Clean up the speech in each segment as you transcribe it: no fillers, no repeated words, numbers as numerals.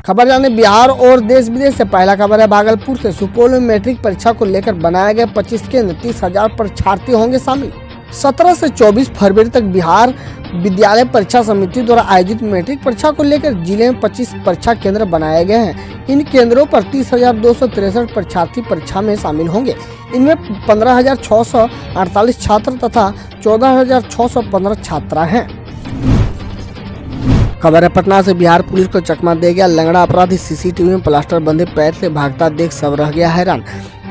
खबर जाने बिहार और देश विदेश से। पहला खबर है भागलपुर से। सुपौल में मैट्रिक परीक्षा को लेकर बनाए गए 25 केंद्र, 30,000 परीक्षार्थी होंगे शामिल। 17 से 24 फरवरी तक बिहार विद्यालय परीक्षा समिति द्वारा आयोजित मैट्रिक परीक्षा को लेकर जिले में 25 परीक्षा केंद्र बनाए गए हैं। इन केंद्रों पर 30,263 परीक्षार्थी परीक्षा में शामिल होंगे। इनमें 15,648 छात्र तथा 14,615 छात्रा हैं। खबर है पटना से। बिहार पुलिस को चकमा दे गया लंगड़ा अपराधी। सीसीटीवी में प्लास्टर बंधे पैर से भागता देख सब रह गया हैरान।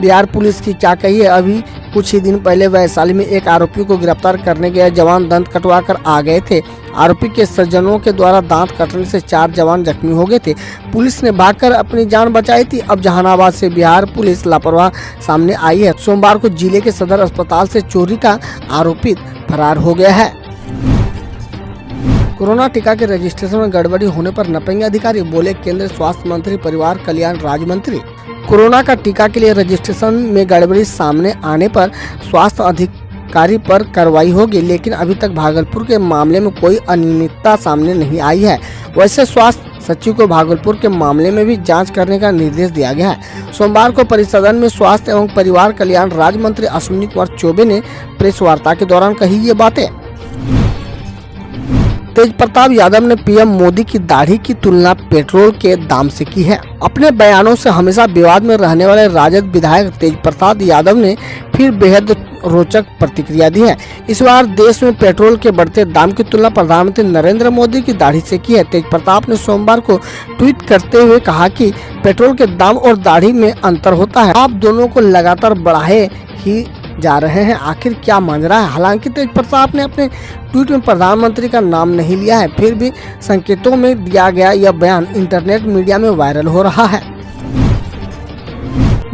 बिहार पुलिस की क्या कही है। अभी कुछ ही दिन पहले वैशाली में एक आरोपी को गिरफ्तार करने गए जवान दंत कटवा कर आ गए थे। आरोपी के सज्जनों के द्वारा दांत कटने से 4 जवान जख्मी हो गए थे। पुलिस ने भागकर अपनी जान बचाई थी। अब जहानाबाद से बिहार पुलिस लापरवाह सामने आई है। सोमवार को जिले के सदर अस्पताल से चोरी का आरोपित फरार हो गया है। कोरोना टीका के रजिस्ट्रेशन में गड़बड़ी होने पर नपेंगे अधिकारी, बोले केंद्रीय स्वास्थ्य मंत्री परिवार कल्याण राज्य मंत्री। कोरोना का टीका के लिए रजिस्ट्रेशन में गड़बड़ी सामने आने पर स्वास्थ्य अधिकारी पर कार्रवाई होगी, लेकिन अभी तक भागलपुर के मामले में कोई अनियमितता सामने नहीं आई है। वैसे स्वास्थ्य सचिव को भागलपुर के मामले में भी जांच करने का निर्देश दिया गया है। सोमवार को परिसदन में स्वास्थ्य एवं परिवार कल्याण राज्य मंत्री अश्विनी कुमार चौबे ने प्रेस वार्ता के दौरान कही ये बातें। तेज प्रताप यादव ने पीएम मोदी की दाढ़ी की तुलना पेट्रोल के दाम से की है। अपने बयानों से हमेशा विवाद में रहने वाले राजद विधायक तेज प्रताप यादव ने फिर बेहद रोचक प्रतिक्रिया दी है। इस बार देश में पेट्रोल के बढ़ते दाम की तुलना प्रधानमंत्री नरेंद्र मोदी की दाढ़ी से की है। तेज प्रताप ने सोमवार को ट्वीट करते हुए कहा कि पेट्रोल के दाम और दाढ़ी में अंतर होता है। आप दोनों को लगातार बढ़ाए ही जा रहे हैं, आखिर क्या मांझरा है। हालांकि तेज प्रताप ने अपने ट्वीट में प्रधानमंत्री का नाम नहीं लिया है, फिर भी संकेतों में दिया गया यह बयान इंटरनेट मीडिया में वायरल हो रहा है।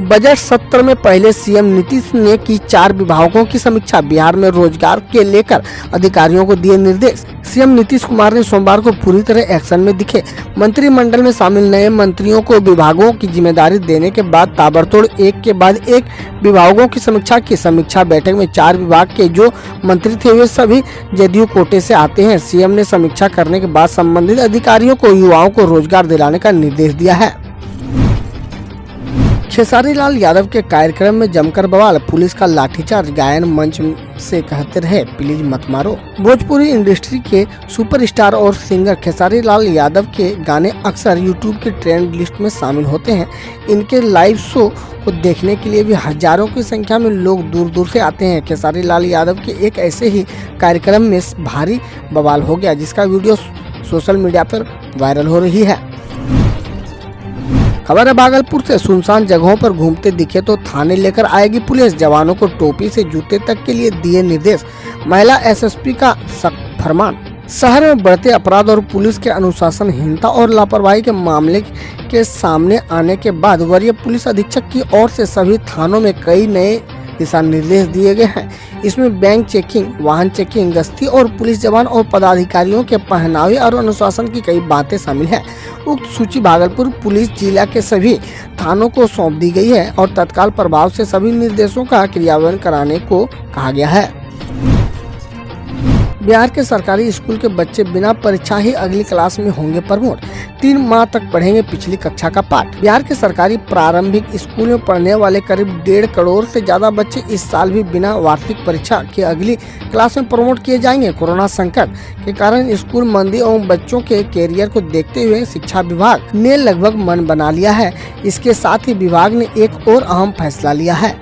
बजट सत्र में पहले सीएम नीतीश ने की 4 विभागों की समीक्षा। बिहार में रोजगार के लेकर अधिकारियों को दिए निर्देश। सीएम नीतीश कुमार ने सोमवार को पूरी तरह एक्शन में दिखे। मंत्रिमंडल में शामिल नए मंत्रियों को विभागों की जिम्मेदारी देने के बाद ताबड़तोड़ एक के बाद एक विभागों की समीक्षा की। समीक्षा बैठक में 4 विभाग के जो मंत्री थे वे सभी जदयू कोटे से आते हैं। सीएम ने समीक्षा करने के बाद संबंधित अधिकारियों को युवाओं को रोजगार दिलाने का निर्देश दिया है। खेसारी लाल यादव के कार्यक्रम में जमकर बवाल। पुलिस का लाठीचार्ज, गायन मंच से कहते रहे प्लीज मत मारो। भोजपुरी इंडस्ट्री के सुपरस्टार और सिंगर खेसारी लाल यादव के गाने अक्सर यूट्यूब के ट्रेंड लिस्ट में शामिल होते हैं। इनके लाइव शो को देखने के लिए भी हजारों की संख्या में लोग दूर दूर से आते हैं। खेसारी लाल यादव के एक ऐसे ही कार्यक्रम में भारी बवाल हो गया, जिसका वीडियो सोशल मीडिया पर वायरल हो रही है। खबर है भागलपुर से। सुनसान जगहों पर घूमते दिखे तो थाने लेकर आएगी पुलिस। जवानों को टोपी से जूते तक के लिए दिए निर्देश। महिला एसएसपी का सख्त फरमान। शहर में बढ़ते अपराध और पुलिस के अनुशासनहीनता और लापरवाही के मामले के सामने आने के बाद वरीय पुलिस अधीक्षक की ओर से सभी थानों में कई नए दिशा निर्देश दिए गए हैं। इसमें बैंक चेकिंग, वाहन चेकिंग, गश्ती और पुलिस जवान और पदाधिकारियों के पहनावे और अनुशासन की कई बातें शामिल हैं। उक्त सूची भागलपुर पुलिस जिला के सभी थानों को सौंप दी गई है और तत्काल प्रभाव से सभी निर्देशों का क्रियान्वयन कराने को कहा गया है। बिहार के सरकारी स्कूल के बच्चे बिना परीक्षा ही अगली क्लास में होंगे प्रमोट। 3 माह तक पढ़ेंगे पिछली कक्षा का पाठ। बिहार के सरकारी प्रारंभिक स्कूल में पढ़ने वाले करीब 1.5 करोड़ से ज्यादा बच्चे इस साल भी बिना वार्षिक परीक्षा के अगली क्लास में प्रमोट किए जाएंगे। कोरोना संकट के कारण स्कूल मंदी एवं बच्चों के कैरियर को देखते हुए शिक्षा विभाग ने लगभग मन बना लिया है। इसके साथ ही विभाग ने एक और अहम फैसला लिया है।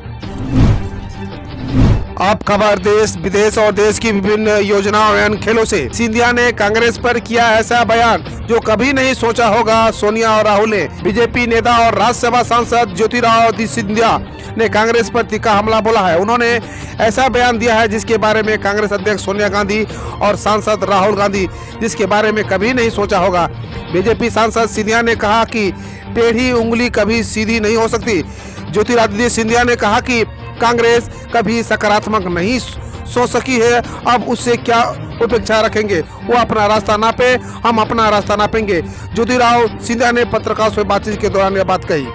अब खबर देश विदेश और देश की विभिन्न योजनाओं एवं खेलों से। सिंधिया ने कांग्रेस पर किया ऐसा बयान जो कभी नहीं सोचा होगा। सोनिया और राहुल ने। बीजेपी नेता और राज्यसभा सांसद ज्योतिरादित्य सिंधिया ने कांग्रेस पर तीखा हमला बोला है। उन्होंने ऐसा बयान दिया है जिसके बारे में कांग्रेस अध्यक्ष सोनिया गांधी और सांसद राहुल गांधी जिसके बारे में कभी नहीं सोचा होगा। बीजेपी सांसद सिंधिया ने कहा कि टेढ़ी उंगली कभी सीधी नहीं हो सकती। ज्योतिरादित्य सिंधिया ने कहा कि कांग्रेस कभी सकारात्मक नहीं सोच सकी है, अब उससे क्या उपेक्षा रखेंगे। वो अपना रास्ता नापे, हम अपना रास्ता नापेंगे। ज्योतिरादित्य सिंधिया ने पत्रकारों से बातचीत के दौरान यह बात कही।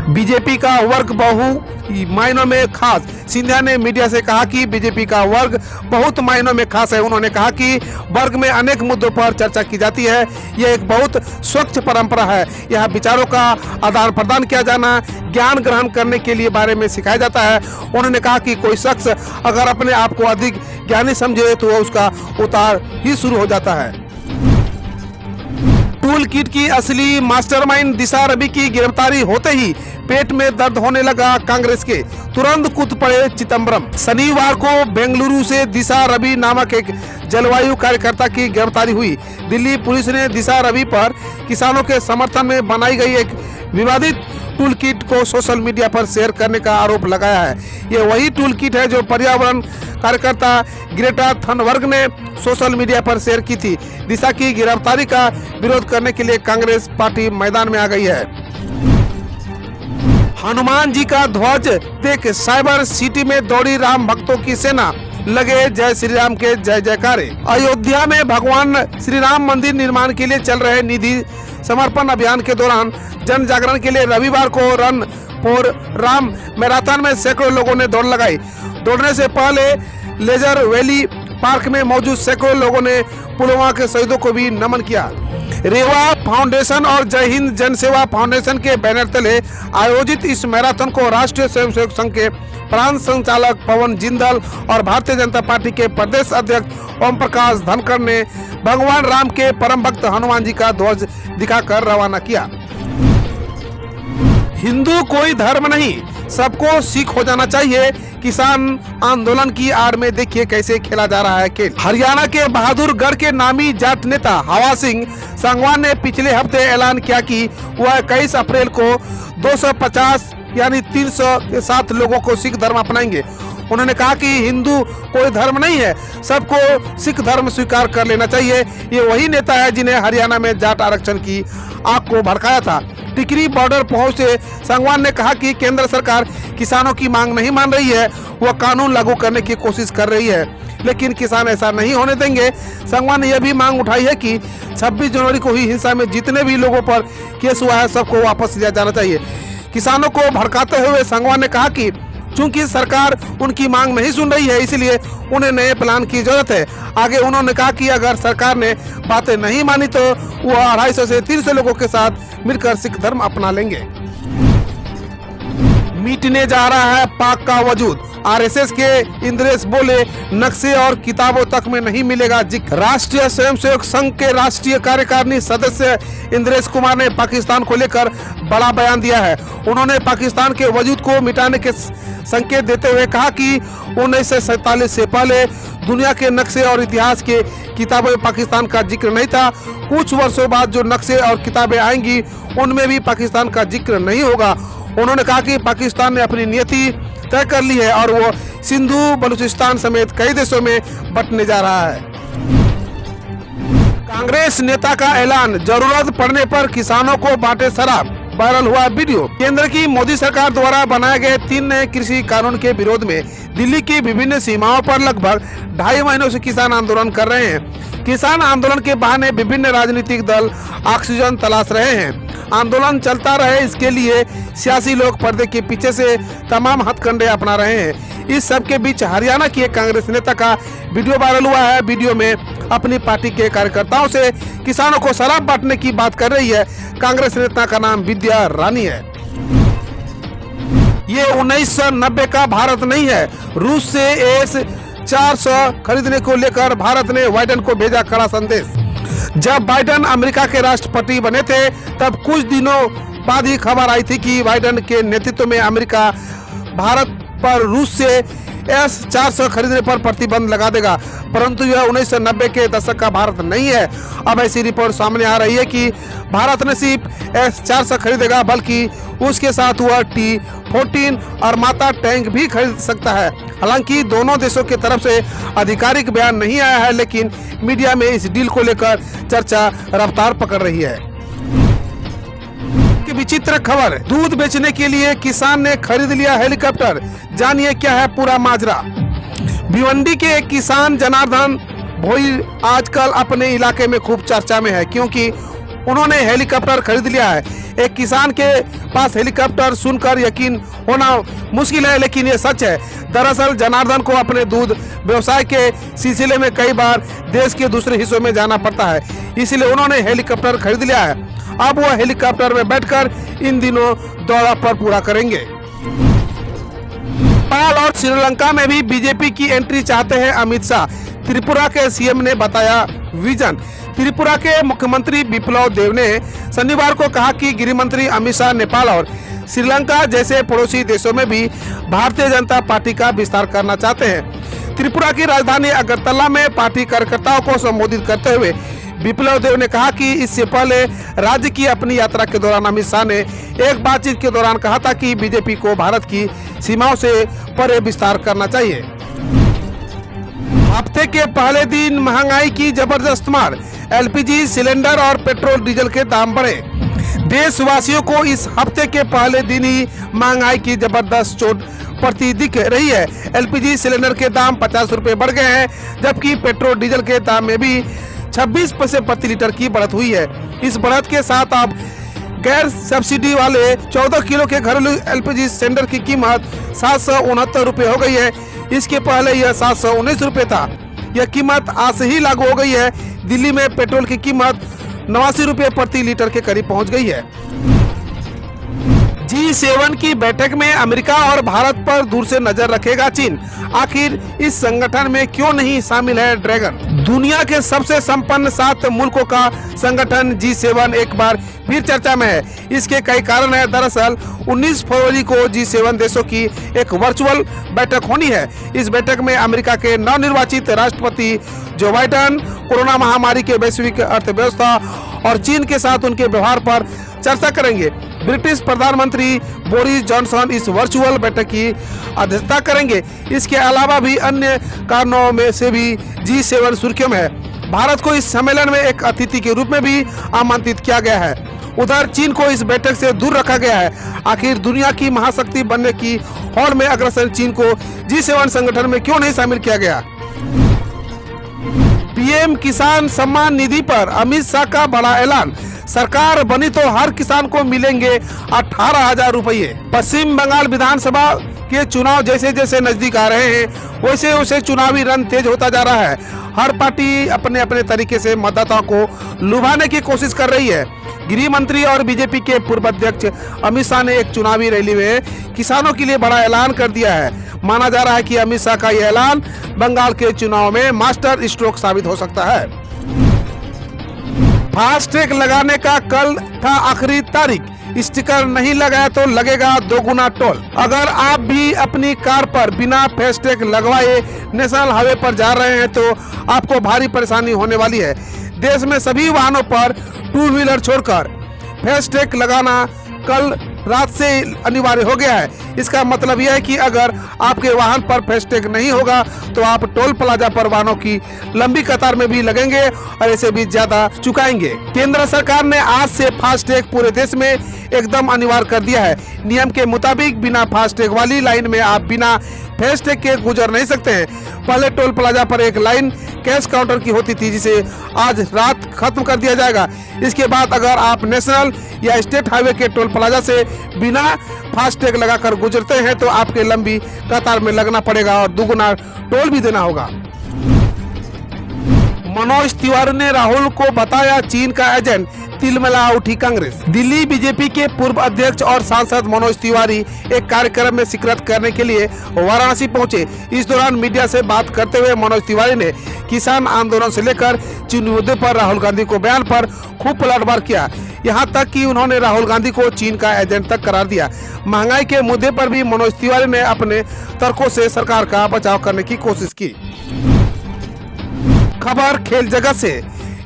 बीजेपी का वर्ग बहु मायनों में खास। सिंधिया ने मीडिया से कहा कि बीजेपी का वर्ग बहुत मायनों में खास है। उन्होंने कहा कि वर्ग में अनेक मुद्दों पर चर्चा की जाती है। यह एक बहुत स्वच्छ परंपरा है। यहाँ विचारों का आदान प्रदान किया जाना, ज्ञान ग्रहण करने के लिए बारे में सिखाया जाता है। उन्होंने कहा कि कोई शख्स अगर अपने आप को अधिक ज्ञानी समझे तो उसका उतार ही शुरू हो जाता है। टूल किट की असली मास्टरमाइंड दिशा रवि की गिरफ्तारी होते ही पेट में दर्द होने लगा कांग्रेस के, तुरंत कूद पड़े चिदंबरम। शनिवार को बेंगलुरु से दिशा रवि नामक एक जलवायु कार्यकर्ता की गिरफ्तारी हुई। दिल्ली पुलिस ने दिशा रवि पर किसानों के समर्थन में बनाई गई एक विवादित टूल किट को सोशल मीडिया पर शेयर करने का आरोप लगाया है। ये वही टूल किट है जो पर्यावरण कार्यकर्ता ग्रेटा थनबर्ग ने सोशल मीडिया पर शेयर की थी। दिशा की गिरफ्तारी का विरोध करने के लिए कांग्रेस पार्टी मैदान में आ गई है। हनुमान जी का ध्वज देख साइबर सिटी में दौड़ी राम भक्तों की सेना, लगे जय श्री राम के जय जयकारे। अयोध्या में भगवान श्री राम मंदिर निर्माण के लिए चल रहे निधि समर्पण अभियान के दौरान जन जागरण के लिए रविवार को रन फॉर राम मैराथन में सैकड़ों लोगों ने दौड़ लगाई। दौड़ने से पहले लेजर वैली पार्क में मौजूद सैकड़ों लोगों ने पुलवामा के शहीदों को भी नमन किया। रेवा फाउंडेशन और जय हिंद जन सेवा फाउंडेशन के बैनर तले आयोजित इस मैराथन को राष्ट्रीय स्वयंसेवक संघ के प्रांत संचालक पवन जिंदल और भारतीय जनता पार्टी के प्रदेश अध्यक्ष ओम प्रकाश धनखड़ ने भगवान राम के परम भक्त हनुमान जी का ध्वज दिखाकर रवाना किया। हिंदू कोई धर्म नहीं, सबको सिख हो जाना चाहिए। किसान आंदोलन की आड़ में देखिए कैसे खेला जा रहा है खेल। हरियाणा के बहादुरगढ़ के नामी जाट नेता हवा सिंह सांगवान ने पिछले हफ्ते ऐलान किया कि वह 21 अप्रैल को 250 यानी 300 के साथ लोगों को सिख धर्म अपनाएंगे। उन्होंने कहा कि हिंदू कोई धर्म नहीं है, सबको सिख धर्म स्वीकार कर लेना चाहिए। ये वही नेता है जिन्हें हरियाणा में जाट आरक्षण की आग को भड़काया था। टिकरी बॉर्डर पहुंचे सांगवान ने कहा कि केंद्र सरकार किसानों की मांग नहीं मान रही है, वह कानून लागू करने की कोशिश कर रही है, लेकिन किसान ऐसा नहीं होने देंगे। सांगवान ने यह भी मांग उठाई है कि 26 जनवरी को हुई हिंसा में जितने भी लोगों पर केस हुआ है सबको वापस लिया जाना चाहिए। किसानों को भड़काते हुए सांगवान ने कहा कि चूंकि सरकार उनकी मांग नहीं सुन रही है, इसलिए उन्हें नए प्लान की जरूरत है। आगे उन्होंने कहा कि अगर सरकार ने बातें नहीं मानी तो वो 250 से 300 लोगों के साथ मिलकर सिख धर्म अपना लेंगे। मिटने जा रहा है पाक का वजूद, आरएसएस के इंद्रेश बोले नक्शे और किताबों तक में नहीं मिलेगा जिक्र। राष्ट्रीय स्वयंसेवक संघ के राष्ट्रीय कार्यकारिणी सदस्य इंद्रेश कुमार ने पाकिस्तान को लेकर बड़ा बयान दिया है। उन्होंने पाकिस्तान के वजूद को मिटाने के संकेत देते हुए कहा कि 1947 से पहले दुनिया के नक्शे और इतिहास के किताबों में पाकिस्तान का जिक्र नहीं था। कुछ वर्षों बाद जो नक्शे और किताबें आएंगी उनमें भी पाकिस्तान का जिक्र नहीं होगा। उन्होंने कहा कि पाकिस्तान ने अपनी नीति तय कर ली है और वो सिंधु बलूचिस्तान समेत कई देशों में बंटने जा रहा है। कांग्रेस नेता का ऐलान, जरूरत पड़ने पर किसानों को बांटे शराब, वायरल हुआ वीडियो। केंद्र की मोदी सरकार द्वारा बनाए गए 3 नए कृषि कानून के विरोध में दिल्ली की विभिन्न सीमाओं पर लगभग 2.5 महीनों से किसान आंदोलन कर रहे हैं। किसान आंदोलन के बहाने विभिन्न राजनीतिक दल ऑक्सीजन तलाश रहे हैं। आंदोलन चलता रहे इसके लिए सियासी लोग पर्दे के पीछे से तमाम हथकंडे अपना रहे हैं। इस सब के बीच हरियाणा की एक कांग्रेस नेता का वीडियो वायरल हुआ है। वीडियो में अपनी पार्टी के कार्यकर्ताओं से किसानों को शराब बांटने की बात कर रही है। कांग्रेस नेता का नाम विद्या रानी है। ये 1990 का भारत नहीं है। रूस से S-400 खरीदने को लेकर भारत ने बाइडेन को भेजा कड़ा संदेश। जब बाइडेन अमेरिका के राष्ट्रपति बने थे तब कुछ दिनों बाद ही खबर आई थी कि बाइडेन के नेतृत्व में अमेरिका भारत पर रूस से S-400 खरीदने पर प्रतिबंध लगा देगा, परंतु यह 1990 के दशक का भारत नहीं है। अब ऐसी रिपोर्ट सामने आ रही है कि भारत न सिर्फ S-400 खरीदेगा बल्कि उसके साथ वह T-14 और माता टैंक भी खरीद सकता है। हालांकि दोनों देशों की तरफ से आधिकारिक बयान नहीं आया है, लेकिन मीडिया में इस डील को लेकर चर्चा रफ्तार पकड़ रही है। विचित्र खबर, दूध बेचने के लिए किसान ने खरीद लिया हेलीकॉप्टर। जानिए क्या है पूरा माजरा। भिवंडी के एक किसान जनार्दन भोई आजकल अपने इलाके में खूब चर्चा में है, क्योंकि उन्होंने हेलीकॉप्टर खरीद लिया है। एक किसान के पास हेलीकॉप्टर सुनकर यकीन होना मुश्किल है, लेकिन ये सच है। दरअसल जनार्दन को अपने दूध व्यवसाय के सिलसिले में कई बार देश के दूसरे हिस्सों में जाना पड़ता है, इसलिए उन्होंने हेलीकॉप्टर खरीद लिया है। अब वो हेलीकॉप्टर में बैठकर इन दिनों दौरा पर पूरा करेंगे। नेपाल और श्रीलंका में भी बीजेपी की एंट्री चाहते हैं अमित शाह। त्रिपुरा के सीएम ने बताया विजन। त्रिपुरा के मुख्यमंत्री बिप्लब देब ने शनिवार को कहा कि गृह मंत्री अमित शाह नेपाल और श्रीलंका जैसे पड़ोसी देशों में भी भारतीय जनता पार्टी का विस्तार करना चाहते हैं। त्रिपुरा की राजधानी अगरतला में पार्टी कार्यकर्ताओं को संबोधित करते हुए बिप्लब देब ने कहा कि इससे पहले राज्य की अपनी यात्रा के दौरान अमित शाह ने एक बातचीत के दौरान कहा था कि बीजेपी को भारत की सीमाओं से परे विस्तार करना चाहिए। हफ्ते के पहले दिन महंगाई की जबरदस्त मार, एलपीजी सिलेंडर और पेट्रोल डीजल के दाम बढ़े। देशवासियों को इस हफ्ते के पहले दिन ही महंगाई की जबरदस्त चोट पड़ती दिख रही है। एलपीजी सिलेंडर के दाम 50 रुपए बढ़ गए हैं, जबकि पेट्रोल डीजल के दाम में भी 26 पैसे प्रति लीटर की बढ़त हुई है। इस बढ़त के साथ अब गैर सब्सिडी वाले 14 किलो के घरेलू एलपीजी सिलेंडर की कीमत 769 रुपए हो गई है। इसके पहले यह 719 रुपए था। यह कीमत आज से ही लागू हो गई है। दिल्ली में पेट्रोल की कीमत 89 रुपए प्रति लीटर के करीब पहुंच गई है। G7 की बैठक में अमेरिका और भारत पर दूर से नजर रखेगा चीन। आखिर इस संगठन में क्यों नहीं शामिल है ड्रैगन? दुनिया के सबसे संपन्न 7 मुल्कों का संगठन G7 एक बार फिर चर्चा में है। इसके कई कारण है। दरअसल 19 फरवरी को G7 देशों की एक वर्चुअल बैठक होनी है। इस बैठक में अमेरिका के नवनिर्वाचित राष्ट्रपति जो बाइडेन कोरोना महामारी के वैश्विक अर्थव्यवस्था और चीन के साथ उनके व्यवहार पर चर्चा करेंगे। ब्रिटिश प्रधानमंत्री बोरिस जॉनसन इस वर्चुअल बैठक की अध्यक्षता करेंगे। इसके अलावा भी अन्य कारणों में से भी G7 सुर्खियों में है। भारत को इस सम्मेलन में एक अतिथि के रूप में भी आमंत्रित किया गया है। उधर चीन को इस बैठक से दूर रखा गया है। आखिर दुनिया की महाशक्ति बनने की होड़ में अग्रसर चीन को G7 संगठन में क्यों नहीं शामिल किया गया? पीएम किसान सम्मान निधि पर अमित शाह का बड़ा ऐलान। सरकार बनी तो हर किसान को मिलेंगे 18,000 रुपये। पश्चिम बंगाल विधानसभा के चुनाव जैसे जैसे नजदीक आ रहे हैं, वैसे वैसे चुनावी रन तेज होता जा रहा है। हर पार्टी अपने अपने तरीके से मतदाताओं को लुभाने की कोशिश कर रही है। गृह मंत्री और बीजेपी के पूर्व अध्यक्ष अमित शाह ने एक चुनावी रैली में किसानों के लिए बड़ा ऐलान कर दिया है। माना जा रहा है कि अमित शाह का यह ऐलान बंगाल के चुनाव में मास्टर स्ट्रोक साबित हो सकता है। फास्टैग लगाने का कल था आखिरी तारीख। स्टिकर नहीं लगाया तो लगेगा 2 गुना टोल। अगर आप भी अपनी कार पर बिना फास्टैग लगवाए नेशनल हाईवे पर जा रहे हैं तो आपको भारी परेशानी होने वाली है। देश में सभी वाहनों पर 2 व्हीलर छोड़कर फास्टैग लगाना कल रात से अनिवार्य हो गया है। इसका मतलब यह है कि अगर आपके वाहन पर फास्टैग नहीं होगा तो आप टोल प्लाजा पर वाहनों की लंबी कतार में भी लगेंगे और ऐसे भी ज्यादा चुकाएंगे। केंद्र सरकार ने आज से फास्टैग पूरे देश में एकदम अनिवार्य कर दिया है। नियम के मुताबिक बिना फास्टैग वाली लाइन में आप बिना फास्टैग के गुजर नहीं सकते हैं। पहले टोल प्लाजा पर एक लाइन कैश काउंटर की होती थी, जिसे आज रात खत्म कर दिया जाएगा। इसके बाद अगर आप नेशनल या स्टेट हाईवे के टोल प्लाजा से बिना फास्टैग लगाकर गुजरते हैं तो आपके लंबी कतार में लगना पड़ेगा और 2 गुना टोल भी देना होगा। मनोज तिवारी ने राहुल को बताया चीन का एजेंट। तिलमिला उठी कांग्रेस। दिल्ली बीजेपी के पूर्व अध्यक्ष और सांसद मनोज तिवारी एक कार्यक्रम में शिरकत करने के लिए वाराणसी पहुंचे। इस दौरान मीडिया से बात करते हुए मनोज तिवारी ने किसान आंदोलन से लेकर चीन मुद्दे पर राहुल गांधी को बयान पर खूब पलटवार किया। यहाँ तक कि उन्होंने राहुल गांधी को चीन का एजेंट तक करार दिया। महंगाई के मुद्दे पर भी मनोज तिवारी ने अपने तर्कों से सरकार का बचाव करने की कोशिश की। खबर खेल जगत से।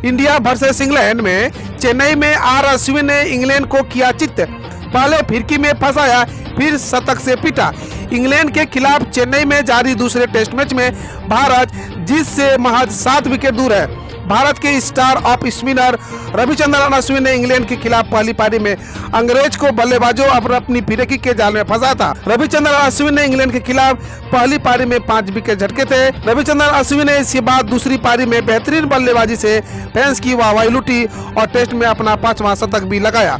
इंडिया वर्सेस इंग्लैंड में चेन्नई में आर अश्विन ने इंग्लैंड को किया चित्त। पहले फिरकी में फंसाया, फिर शतक से पीटा। इंग्लैंड के खिलाफ चेन्नई में जारी दूसरे टेस्ट मैच में भारत जीत से महज 7 विकेट दूर है। भारत के star off spinner Ravichandran Ashwin ने इंग्लैंड के खिलाफ पहली पारी में अंग्रेज को बल्लेबाजों अपनी फिरकी के जाल में फंसा था। रविचंद्रन अश्विन ने इंग्लैंड के खिलाफ पहली पारी में 5 विकेट झटके थे। रविचंद्रन अश्विन ने इसके बाद दूसरी पारी में बेहतरीन बल्लेबाजी से फैंस की वाहवाही लूटी और टेस्ट में अपना 5वां शतक भी लगाया।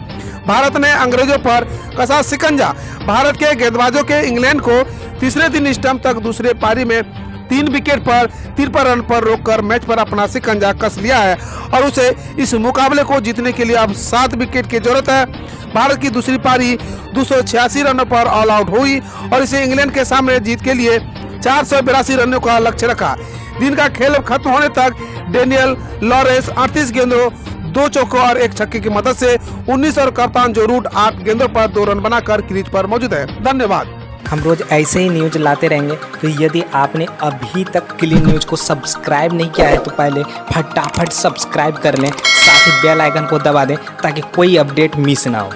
भारत ने अंग्रेजों पर कसा शिकंजा। भारत के गेंदबाजों के इंग्लैंड को तीसरे दिन स्टंप तक दूसरे पारी में 3 विकेट पर 53 रन पर रोककर मैच पर अपना शिकंजा कस लिया है और उसे इस मुकाबले को जीतने के लिए अब 7 विकेट की जरूरत है। भारत की दूसरी पारी 286 रनों पर ऑल आउट हुई और इसे इंग्लैंड के सामने जीत के लिए 482 रनों का लक्ष्य रखा। दिन का खेल खत्म होने तक डेनियल लॉरेंस 38 गेंदों 2 चौकों और 1 छक्के की मदद से 19 और कप्तान जो रूट 8 गेंदों पर 2 रन बनाकर क्रीज पर मौजूद है। धन्यवाद। हम रोज ऐसे ही न्यूज लाते रहेंगे, तो यदि आपने अभी तक क्लीन न्यूज को सब्सक्राइब नहीं किया है तो पहले फटाफट सब्सक्राइब कर लें, साथ ही बेल आइकन को दबा दें ताकि कोई अपडेट मिस ना हो।